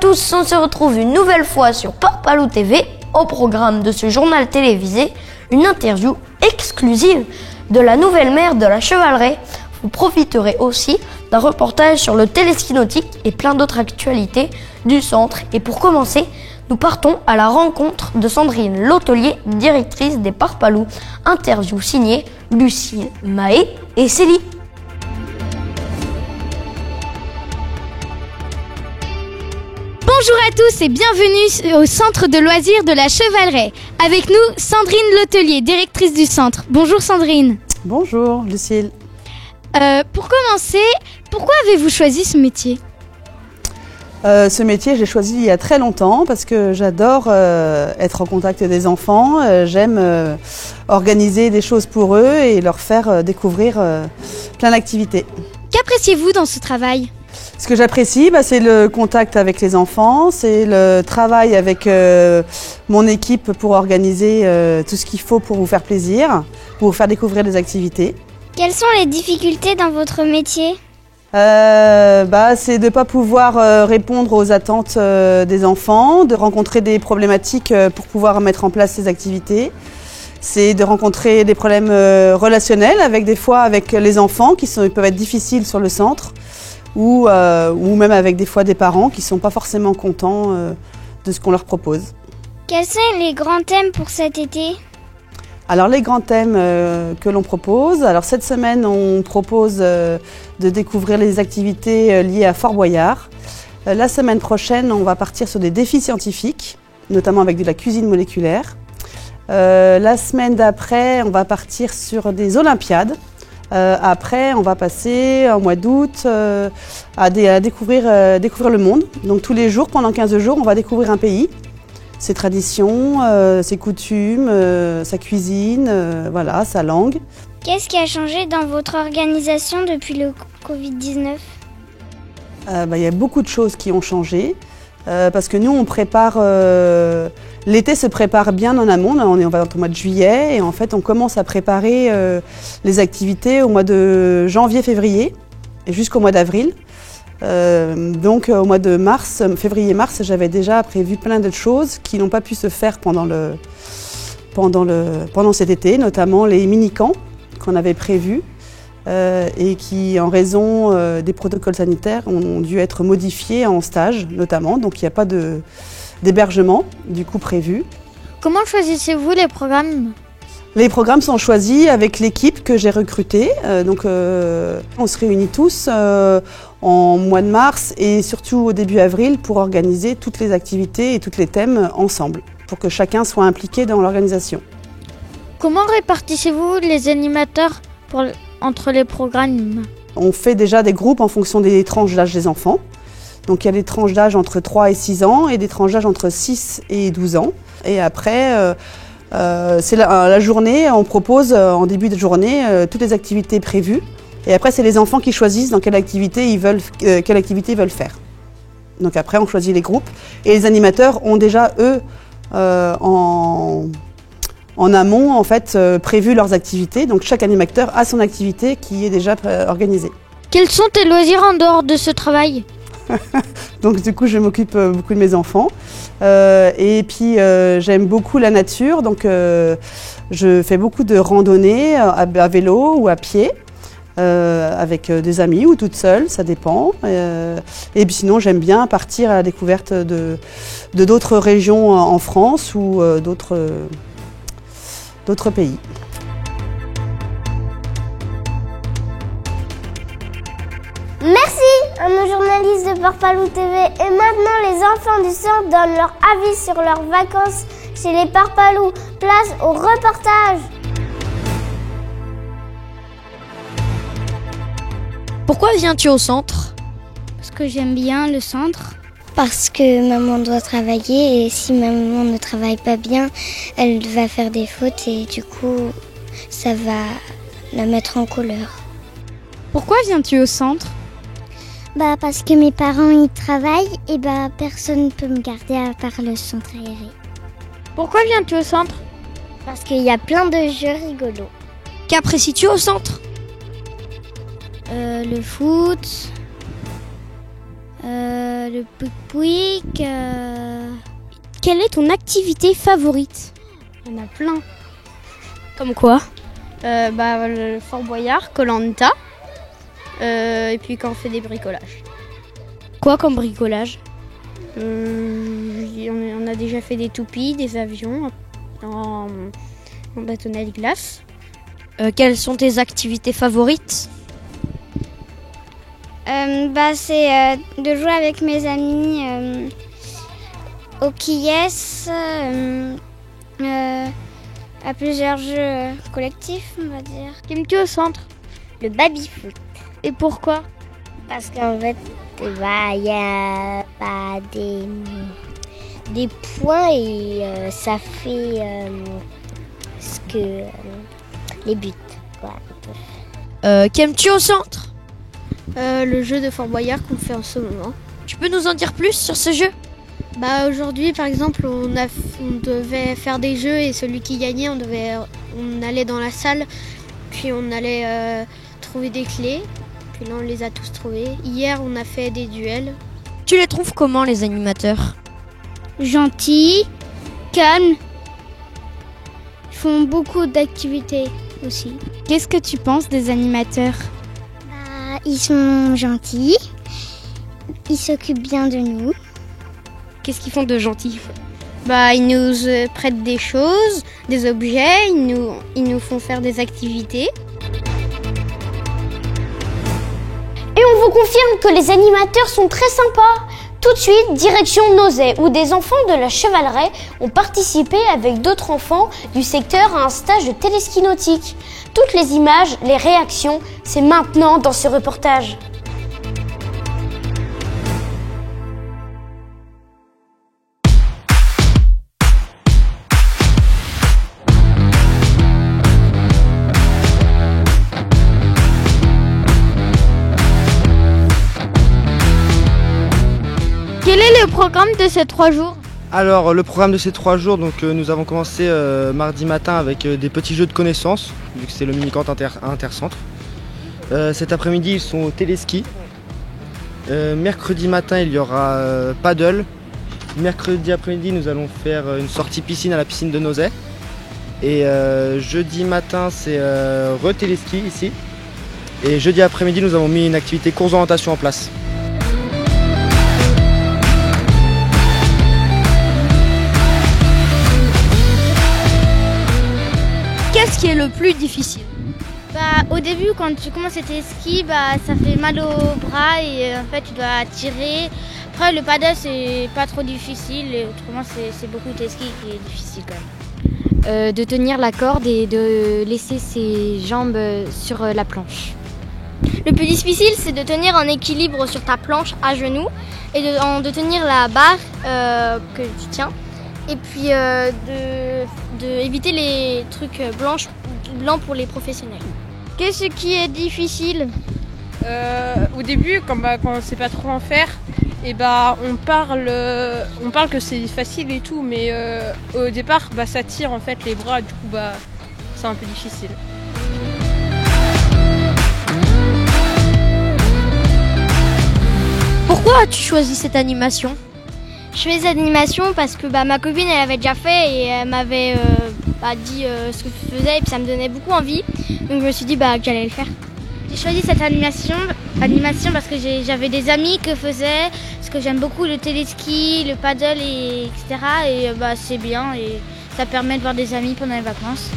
tous, on se retrouve une nouvelle fois sur Parpalou TV. Au programme de ce journal télévisé, une interview exclusive de la nouvelle maire de la Chevallerie. Vous profiterez aussi d'un reportage sur le téléski nautique et plein d'autres actualités du centre. Et pour commencer, nous partons à la rencontre de Sandrine Lotelier, directrice des Parpalous. Interview signée Lucille, Maë et Célie. Bonjour à tous et bienvenue au centre de loisirs de la Chevallerie. Avec nous, Sandrine Lotelier, directrice du centre. Bonjour Sandrine. Bonjour Lucille. Pour commencer, pourquoi avez-vous choisi ce métier ? Ce métier, j'ai choisi il y a très longtemps parce que j'adore être en contact des enfants. J'aime organiser des choses pour eux et leur faire découvrir plein d'activités. Qu'appréciez-vous dans ce travail ? Ce que j'apprécie, c'est le contact avec les enfants, c'est le travail avec mon équipe pour organiser tout ce qu'il faut pour vous faire plaisir, pour vous faire découvrir des activités. Quelles sont les difficultés dans votre métier ? C'est de ne pas pouvoir répondre aux attentes des enfants, de rencontrer des problématiques pour pouvoir mettre en place ces activités. C'est de rencontrer des problèmes relationnels avec les enfants qui peuvent être difficiles sur le centre ou même avec des fois des parents qui ne sont pas forcément contents de ce qu'on leur propose. Quels sont les grands thèmes pour cet été ? Alors les grands thèmes que l'on propose, alors cette semaine on propose de découvrir les activités liées à Fort Boyard. La semaine prochaine on va partir sur des défis scientifiques, notamment avec de la cuisine moléculaire. La semaine d'après on va partir sur des Olympiades. Après on va passer en mois d'août à découvrir le monde. Donc tous les jours, pendant 15 jours, on va découvrir un pays. Ses traditions, ses coutumes, sa cuisine, sa langue. Qu'est-ce qui a changé dans votre organisation depuis le Covid-19 ? Il y a beaucoup de choses qui ont changé parce que nous, on prépare... L'été se prépare bien en amont, on va au mois de juillet et en fait on commence à préparer les activités au mois de janvier-février et jusqu'au mois d'avril. Donc au mois de février-mars, j'avais déjà prévu plein de choses qui n'ont pas pu se faire pendant cet été, notamment les mini-camps qu'on avait prévus et qui, en raison des protocoles sanitaires, ont dû être modifiés en stage notamment, donc il n'y a pas d'hébergement du coup prévu. Comment choisissez-vous les programmes ? Les programmes sont choisis avec l'équipe que j'ai recrutée. On se réunit tous en mois de mars et surtout au début avril pour organiser toutes les activités et tous les thèmes ensemble, pour que chacun soit impliqué dans l'organisation. Comment répartissez-vous les animateurs entre les programmes ? On fait déjà des groupes en fonction des tranches d'âge des enfants. Donc il y a des tranches d'âge entre 3 et 6 ans et des tranches d'âge entre 6 et 12 ans. Et après... c'est la journée, on propose en début de journée toutes les activités prévues. Et après, c'est les enfants qui choisissent dans quelle activité ils veulent faire. Donc après, on choisit les groupes. Et les animateurs ont déjà, eux, en amont, en fait, prévu leurs activités. Donc chaque animateur a son activité qui est déjà organisée. Quels sont tes loisirs en dehors de ce travail ? Donc du coup, je m'occupe beaucoup de mes enfants. Et puis, j'aime beaucoup la nature. Donc, je fais beaucoup de randonnées à vélo ou à pied, avec des amis ou toute seule, ça dépend. Et puis sinon, j'aime bien partir à la découverte de d'autres régions en France ou d'autres pays. Merci à nos journalistes de Parpalou TV. Et maintenant, les enfants du centre donnent leur avis sur leurs vacances chez les Parpalous. Place au reportage. Pourquoi viens-tu au centre ? Parce que j'aime bien le centre. Parce que maman doit travailler et si maman ne travaille pas bien, elle va faire des fautes et du coup, ça va la mettre en colère. Pourquoi viens-tu au centre ? Parce que mes parents y travaillent et personne ne peut me garder à part le centre aéré. Pourquoi viens-tu au centre ? Parce qu'il y a plein de jeux rigolos. Qu'apprécies-tu au centre ? Le foot, Le pouic-pouic. Quelle est ton activité favorite? Il y en a plein. Comme quoi? Le Fort Boyard, Koh-Lanta. Et puis quand on fait des bricolages. Quoi comme bricolage? On a déjà fait des toupies, des avions en bâtonnet de glace. Quelles sont tes activités favorites? C'est de jouer avec mes amis au quilles, à plusieurs jeux collectifs, on va dire. Qu'aimes-tu au centre? Le baby-foot. Et pourquoi? Parce qu'en fait, il y a des points et ça fait les buts. Quoi. Qu'aimes-tu au centre? Le jeu de Fort Boyard qu'on fait en ce moment. Tu peux nous en dire plus sur ce jeu? Aujourd'hui, par exemple, on devait faire des jeux et celui qui gagnait, on allait dans la salle, puis on allait trouver des clés. Puis là, on les a tous trouvés. Hier, on a fait des duels. Tu les trouves comment, les animateurs? Gentils, calmes, ils font beaucoup d'activités aussi. Qu'est-ce que tu penses des animateurs? Ils sont gentils, ils s'occupent bien de nous. Qu'est-ce qu'ils font de gentil? Ils nous prêtent des choses, des objets, ils nous font faire des activités. Et on vous confirme que les animateurs sont très sympas. Tout de suite, direction Nozay, où des enfants de la Chevaleret ont participé avec d'autres enfants du secteur à un stage de téléski nautique. Toutes les images, les réactions, c'est maintenant dans ce reportage. Quel est le programme de ces 3 jours? Alors le programme de ces 3 jours, nous avons commencé mardi matin avec des petits jeux de connaissances, vu que c'est le mini-camp intercentre. Cet après-midi ils sont au téléski. Mercredi matin il y aura paddle. Mercredi après-midi nous allons faire une sortie piscine à la piscine de Nozay. Et jeudi matin c'est re-téléski ici. Et jeudi après-midi nous avons mis une activité course d'orientation en place. Qu'est-ce qui est le plus difficile? Au début, quand tu commences tes skis, ça fait mal aux bras et en fait tu dois tirer. Après le paddle c'est pas trop difficile, et autrement c'est beaucoup tes skis qui est difficile quand même. De tenir la corde et de laisser ses jambes sur la planche. Le plus difficile c'est de tenir un équilibre sur ta planche à genoux et de tenir la barre que tu tiens. Et puis de éviter les trucs blancs pour les professionnels. Qu'est-ce qui est difficile? Au début, quand on ne sait pas trop en faire, on parle que c'est facile et tout, mais au départ, ça tire en fait les bras, du coup, c'est un peu difficile. Pourquoi as-tu choisi cette animation? Je fais cette animation parce que ma copine elle avait déjà fait et elle m'avait dit ce que je faisais et puis ça me donnait beaucoup envie. Donc je me suis dit que j'allais le faire. J'ai choisi cette animation parce que j'avais des amis qui faisaient, parce que j'aime beaucoup le téléski, le paddle, etc. Et c'est bien et ça permet de voir des amis pendant les vacances.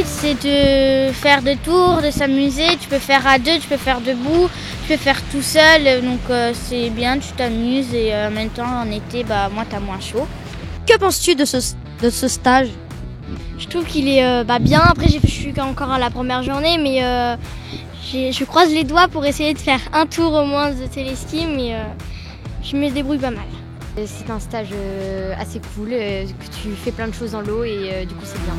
C'est de faire des tours, de s'amuser. Tu peux faire à deux, tu peux faire debout, tu peux faire tout seul. Donc c'est bien, tu t'amuses et en même temps en été, moi t'as moins chaud. Que penses-tu de ce stage? Je trouve qu'il est bien. Après je suis encore à la première journée, mais je croise les doigts pour essayer de faire un tour au moins de téléski, mais je me débrouille pas mal. C'est un stage assez cool, que tu fais plein de choses dans l'eau et du coup c'est bien.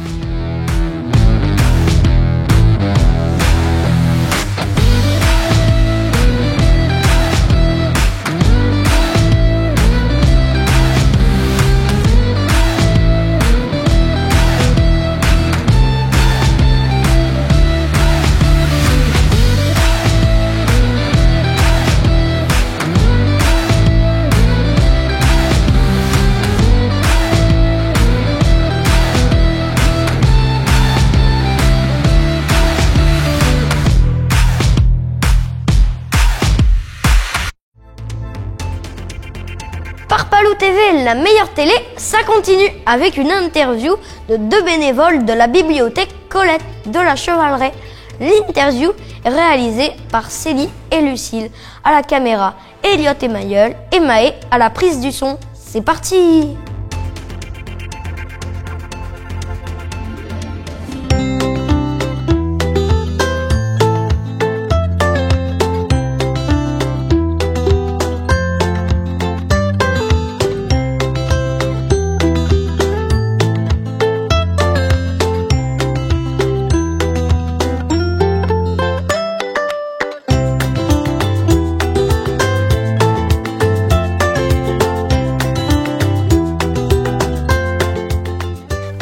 Parpalou TV, la meilleure télé, ça continue avec une interview de 2 bénévoles de la bibliothèque Colette de la Chevallerie. L'interview est réalisée par Célie et Lucille à la caméra, Elliot et Mayol et Maë à la prise du son. C'est parti!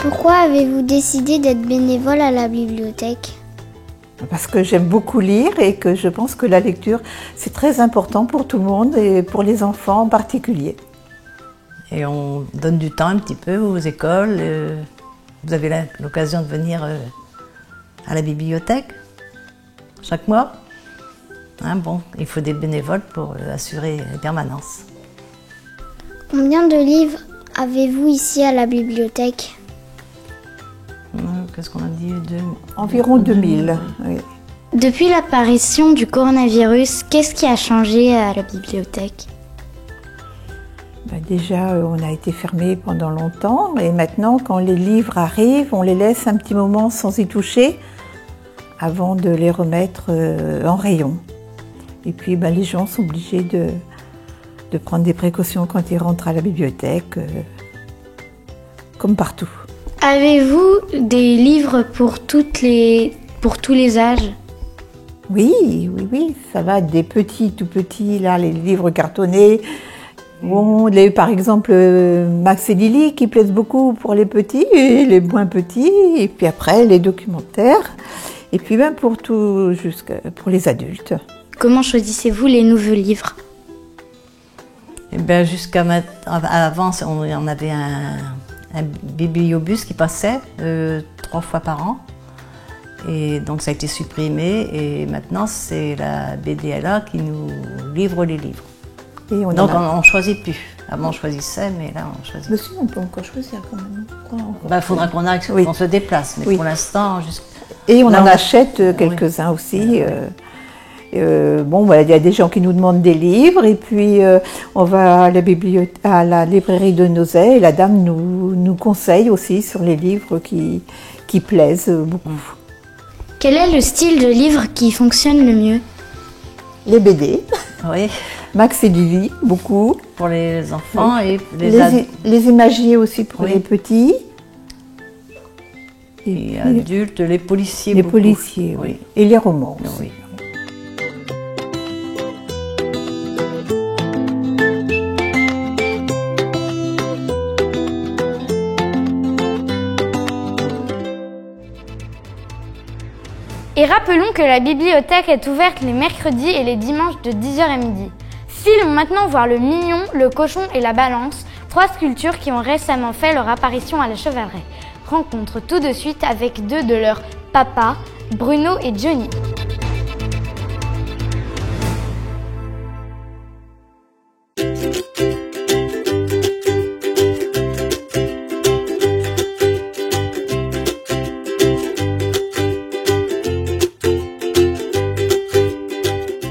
Pourquoi avez-vous décidé d'être bénévole à la bibliothèque? Parce que j'aime beaucoup lire et que je pense que la lecture, c'est très important pour tout le monde et pour les enfants en particulier. Et on donne du temps un petit peu aux écoles. Vous avez l'occasion de venir à la bibliothèque chaque mois. Hein, bon, il faut des bénévoles pour assurer les permanences. Combien de livres avez-vous ici à la bibliothèque? Qu'est-ce qu'on a dit? Environ 2000. Oui. Depuis l'apparition du coronavirus, qu'est-ce qui a changé à la bibliothèque? Déjà, on a été fermé pendant longtemps et maintenant, quand les livres arrivent, on les laisse un petit moment sans y toucher avant de les remettre en rayon. Et puis, les gens sont obligés de prendre des précautions quand ils rentrent à la bibliothèque, comme partout. Avez-vous des livres pour tous les âges? Oui, ça va des petits, tout petits, là, les livres cartonnés. Bon, par exemple, Max et Lily qui plaisent beaucoup pour les petits et les moins petits. Et puis après, les documentaires. Et puis pour pour les adultes. Comment choisissez-vous les nouveaux livres? Eh bien, jusqu'à avant, on avait un bibliobus qui passait 3 fois par an. Et donc ça a été supprimé et maintenant c'est la BDLA qui nous livre les livres. Et donc on ne choisit plus. Avant on choisissait, mais là on choisit. Mais si, on peut encore choisir quand même. Il faudra qu'on se déplace, mais pour l'instant... Et on en achète quelques-uns aussi. Il y a des gens qui nous demandent des livres et puis on va à la librairie de Nozay et la dame nous conseille aussi sur les livres qui plaisent beaucoup. Quel est le style de livre qui fonctionne le mieux? Les BD. Oui. Max et Lily, beaucoup. Pour les enfants et les imagiers aussi pour les petits. Et adultes, les policiers. Les policiers, oui. Et les romans aussi. Oui. Et rappelons que la bibliothèque est ouverte les mercredis et les dimanches de 10h à midi. Filons maintenant voir le mignon, le cochon et la balance, 3 sculptures qui ont récemment fait leur apparition à la Chevallerie. Rencontre tout de suite avec 2 de leurs papas, Bruno et Johnny.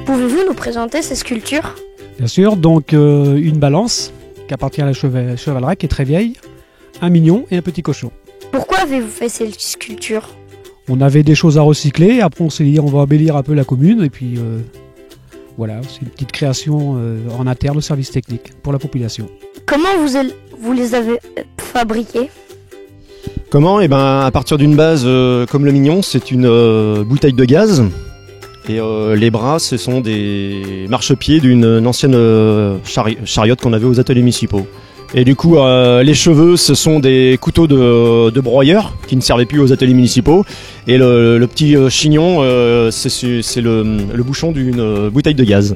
Pouvez-vous nous présenter ces sculptures? Bien sûr, donc une balance qui appartient à la Chevallerie, qui est très vieille, un mignon et un petit cochon. Pourquoi avez-vous fait ces sculptures? On avait des choses à recycler, après on s'est dit on va embellir un peu la commune et puis voilà, c'est une petite création en interne au service technique pour la population. Comment vous les avez fabriquées? Comment? À partir d'une base comme le mignon, c'est une bouteille de gaz. Et les bras, ce sont des marchepieds d'une ancienne chariote qu'on avait aux ateliers municipaux. Et du coup, les cheveux, ce sont des couteaux de broyeur qui ne servaient plus aux ateliers municipaux. Et le petit chignon, c'est le bouchon d'une bouteille de gaz.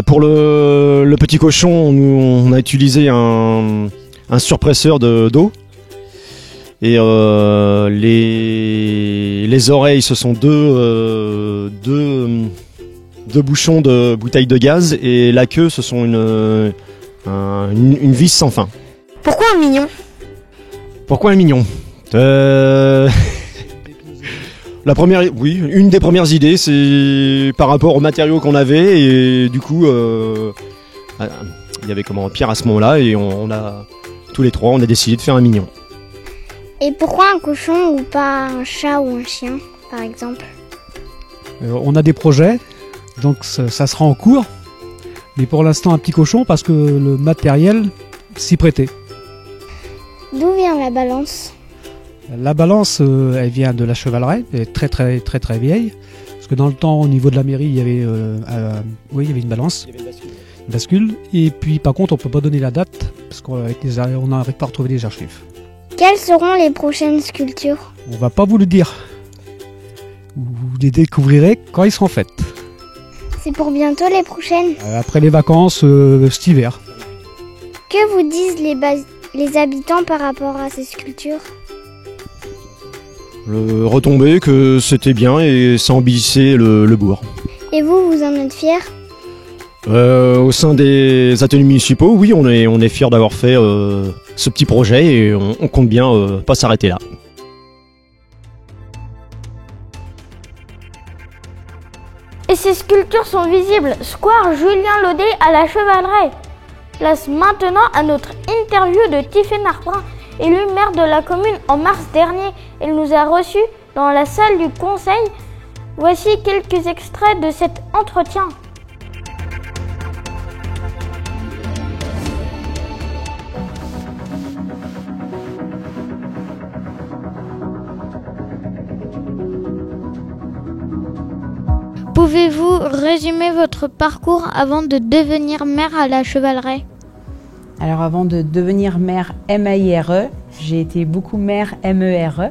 Pour le petit cochon, on a utilisé un surpresseur d'eau. Et les oreilles, ce sont deux bouchons de bouteille de gaz. Et la queue, ce sont une vis sans fin. Pourquoi un mignon? Pourquoi un mignon? Une des premières idées, c'est par rapport aux matériaux qu'on avait, et du coup, il y avait Pierre à ce moment-là, et on a tous les trois, on a décidé de faire un mignon. Et pourquoi un cochon ou pas un chat ou un chien, par exemple? On a des projets, donc ça sera en cours, mais pour l'instant un petit cochon parce que le matériel s'y prêtait. D'où vient la balance? La balance, elle vient de la chevalerie, elle est très très très très vieille. Parce que dans le temps, au niveau de la mairie, il y avait une balance, une bascule. Et puis par contre, on ne peut pas donner la date, parce qu'on n'arrive pas à retrouver les archives. Quelles seront les prochaines sculptures? On va pas vous le dire. Vous les découvrirez quand ils seront faits. C'est pour bientôt les prochaines? Après les vacances, cet hiver. Que vous disent les habitants par rapport à ces sculptures? Le retombé que c'était bien et ça embellissait le bourg. Et vous en êtes fiers? Au sein des ateliers municipaux, oui, on est fiers d'avoir fait ce petit projet et on compte bien pas s'arrêter là. Et ces sculptures sont visibles. Square Julien Laudet à la Chevaleraie. Place maintenant à notre interview de Tiffaine Arpin, élue maire de la commune en mars dernier. Elle nous a reçus dans la salle du conseil. Voici quelques extraits de cet entretien. Pouvez-vous résumer votre parcours avant de devenir maire à la Chevaleraie? Alors avant de devenir maire M-A-I-R-E, j'ai été beaucoup maire M-E-R-E.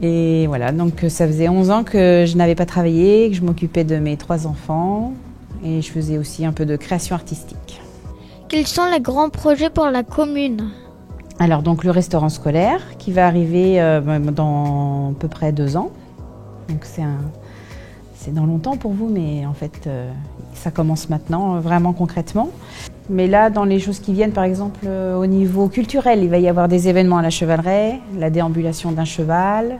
Et voilà, donc ça faisait 11 ans que je n'avais pas travaillé, que je m'occupais de mes 3 enfants et je faisais aussi un peu de création artistique. Quels sont les grands projets pour la commune? Alors donc le restaurant scolaire qui va arriver dans à peu près 2 ans. Donc c'est dans longtemps pour vous, mais en fait ça commence maintenant vraiment concrètement. Mais là, dans les choses qui viennent, par exemple, au niveau culturel, il va y avoir des événements à la Chevaleraie, la déambulation d'un cheval,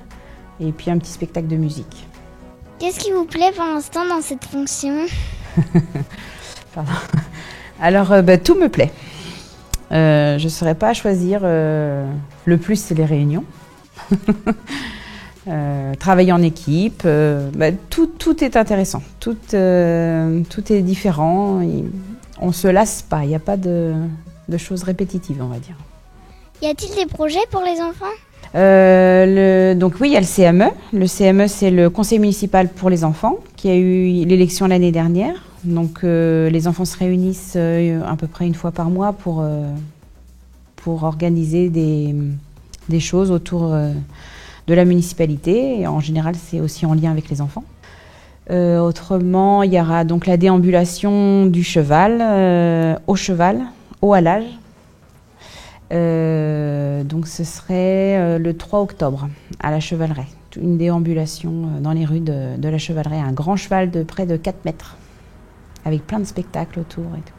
et puis un petit spectacle de musique. Qu'est-ce qui vous plaît pour l'instant dans cette fonction? Pardon. Alors, tout me plaît. Je ne saurais pas choisir. Le plus, c'est les réunions. Travailler en équipe, tout est intéressant. Tout est différent. On ne se lasse pas, il n'y a pas de choses répétitives, on va dire. Y a-t-il des projets pour les enfants? Donc oui, il y a le CME. Le CME, c'est le conseil municipal pour les enfants, qui a eu l'élection l'année dernière. Donc les enfants se réunissent à peu près une fois par mois pour organiser des choses autour de la municipalité. Et en général, c'est aussi en lien avec les enfants. Autrement, il y aura donc la déambulation du cheval, au halage. Donc ce serait le 3 octobre à la Chevaleraie. Une déambulation dans les rues de la Chevaleraie. Un grand cheval de près de 4 mètres, avec plein de spectacles autour et tout.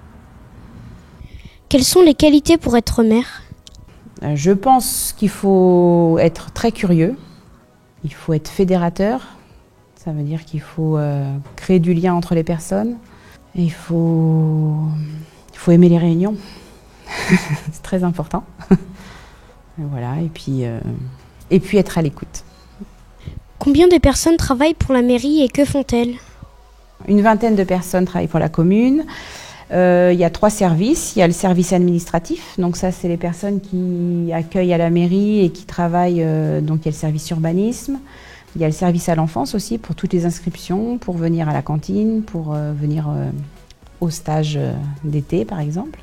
Quelles sont les qualités pour être maire? Je pense qu'il faut être très curieux, il faut être fédérateur. Ça veut dire qu'il faut créer du lien entre les personnes. Et il faut aimer les réunions. C'est très important. Et voilà, et puis être à l'écoute. Combien de personnes travaillent pour la mairie et que font-elles? Une vingtaine de personnes travaillent pour la commune. Il y a 3 services. Il y a le service administratif. Donc ça, c'est les personnes qui accueillent à la mairie et qui travaillent. Donc il y a le service urbanisme. Il y a le service à l'enfance aussi pour toutes les inscriptions, pour venir à la cantine, pour venir au stage d'été par exemple.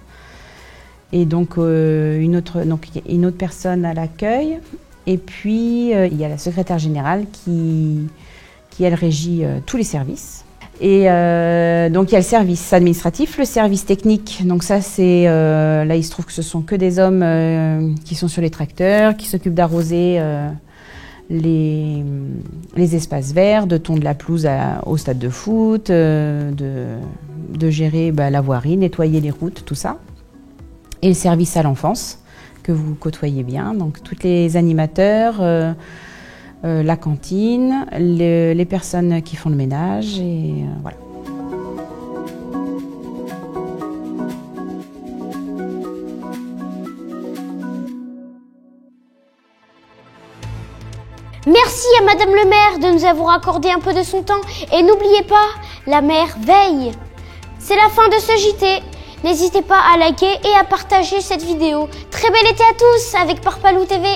Et donc une autre personne à l'accueil. Et puis il y a la secrétaire générale qui elle régit tous les services. Et donc il y a le service administratif, le service technique. Donc ça c'est là il se trouve que ce sont que des hommes qui sont sur les tracteurs, qui s'occupent d'arroser les espaces verts, de tondre la pelouse au stade de foot, de gérer la voirie, nettoyer les routes, tout ça. Et le service à l'enfance, que vous côtoyez bien, donc tous les animateurs, la cantine, les personnes qui font le ménage, et voilà. Merci à Madame le maire de nous avoir accordé un peu de son temps. Et n'oubliez pas, la mer veille. C'est la fin de ce JT. N'hésitez pas à liker et à partager cette vidéo. Très bel été à tous avec Parpalou TV.